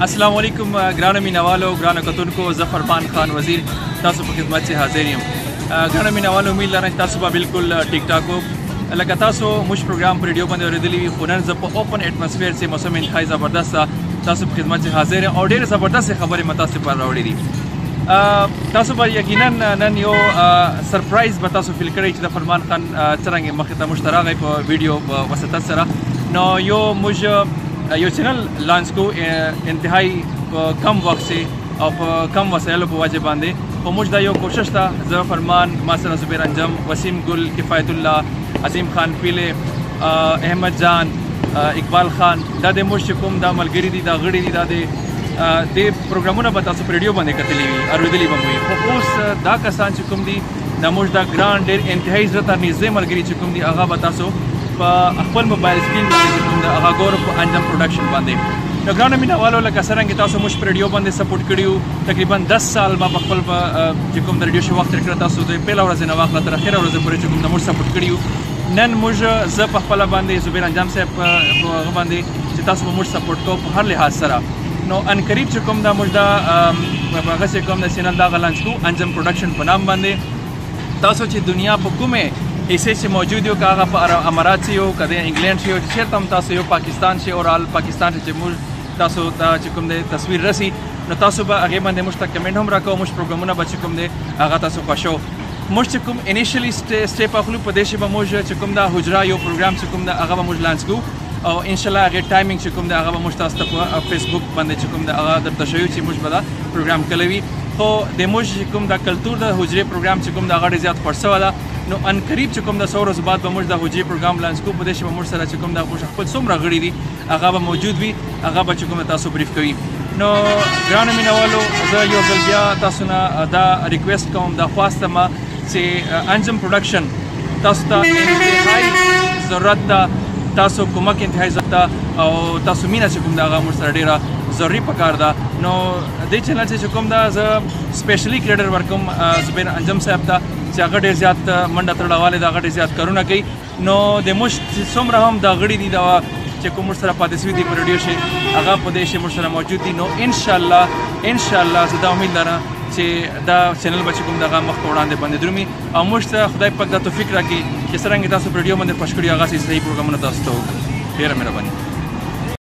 السلام علیکم ګرانو مینوالو ګرانو کتونکو زه فرمان خان وزیر تاسو په خدمت کې حاضر یم. ګرانو مینوالو امید لرم چې تاسو به بالکل ټیک ټاک وو. لکه تاسو موږ پروګرام په ریډیو باندې اورېدلی وي خو نن زه په اوپن اټماسفیر کې موسم انتهایی زبردست تاسو په خدمت کې حاضر یم او ډېرې زبردست خبرې مې تاسو لپاره راوړې دي. تاسو به یقینا نن یو سرپرایز به تاسو فیل کړئ چې د فرمان خان څرنګه مخې ته موږ ته راغی په ویډیو په واسطه سره. نو موږ یو چینل لانچ کو انتهایی کم وخت سے او کم وسایلو په وجه باندې خو موږ دا یو کوشش ته زه فرمان ما سره زبیر انجم وسیم ګل کفایت الله عظیم خان پیله احمد جان اقبال خان دا د موږ کوم دا ملګری دي دا غړي دي دا د پروګرامونه به تاسو په ریډیو باندې کتلی وي اورېدلی به مو وي خو اوس دا کسان چې کوم دي دا موږ دا ګران ډېر انتهایی زړه ته نږدې ملګري چې کوم دي هغه به تاسو په خپل موبایل سکرین باندې کوم د هغه ګورو په انجم پروډکشن باندې. نو ګرانو مینوالو لکه څرنګه تاسو موږ په ریډیو باندې سپورټ کړي تقریبا 10 سال ما په خپل چې کوم د ریډیو شو وخت تیر کړ تاسو د پیله ورځ نه واخله تر اخره ورځ پورې چې کوم د موږ سپورټ کړي نن موږ زه په خپل باندې زبیر انجم صاحب په هغه باندې چې تاسو موږ سپورټ کوو په هر لحاظ سره. نو ان قریب چې کوم دا موږ دا هغه چې کوم د چینل دا غلانچ کو انجم پروډکشن په نام باندې تاسو چې دنیا په کومه حصے چې موجود یو کاغه په امارات شي او کده انګلند شي او چیرته هم تاسو یو پاکستان شي او ال پاکستان چې موږ تاسو ته چې کوم د تصویر رسی نو تاسو به هغه باندې موږ ته کمنټ هم راکوه موږ پروګرامونه به چې کوم دی هغه تاسو خوښو موږ چې کوم انیشلی سټیپ اخلو په دې شی به موږ چې کوم دا حجره یو پروګرام چې کوم دا هغه به موږ لانچ کوو او ان شاء الله هغه ټایمینګ چې کوم دا هغه به موږ تاسو ته په فیسبوک باندې چې کوم دا هغه درته شوی چې موږ به دا پروګرام کلوي خو د موږ کوم دا کلچر د حجره پروګرام چې کوم دا غړي زیات خرڅه ولا نو ان قریب چې کوم د 100 ورځې بعد به موږ د حجرې پروګرام لانچ کوو په دې شی به موږ سره چې کوم د خپل څومره غړي دي هغه به موجود وي هغه به چې کوم تاسو بریف کوي. نو ګرانو مینوالو زه یو ځل بیا تاسو نه دا ریکویسټ کوم دا خواسته ما چې انجم پروډکشن تاسو ته انتهایی ضرورت ده تاسو کومک انتهایی ضرورت او تاسو مینه چې کوم دا هغه موږ سره ډیره ضروري پکار ده. نو دې چینل چې کوم دا زه سپیشلی کریډر ورکوم زبیر انجم صاحب ته چې هغه ډېر زیات منډه تړواله دا هغه ډېر زیات کارونه کوي. نو د موږ څومره هم دا غړي دي دا چې کوم سره پاتې شوي دي په ریډیو شي هغه په دې شي موږ سره موجود دي. نو ان شاء الله زه دا امید لرم چې دا چینل به چې کوم دغه مخ په وړاندې باندې درومي او موږ ته خدای پاک دا توفیق راکړي چې څرنګه تاسو په ریډیو باندې پښ کړي هغه صحیح پروګرامونه تاسو ته وکړو. ډېره مهرباني.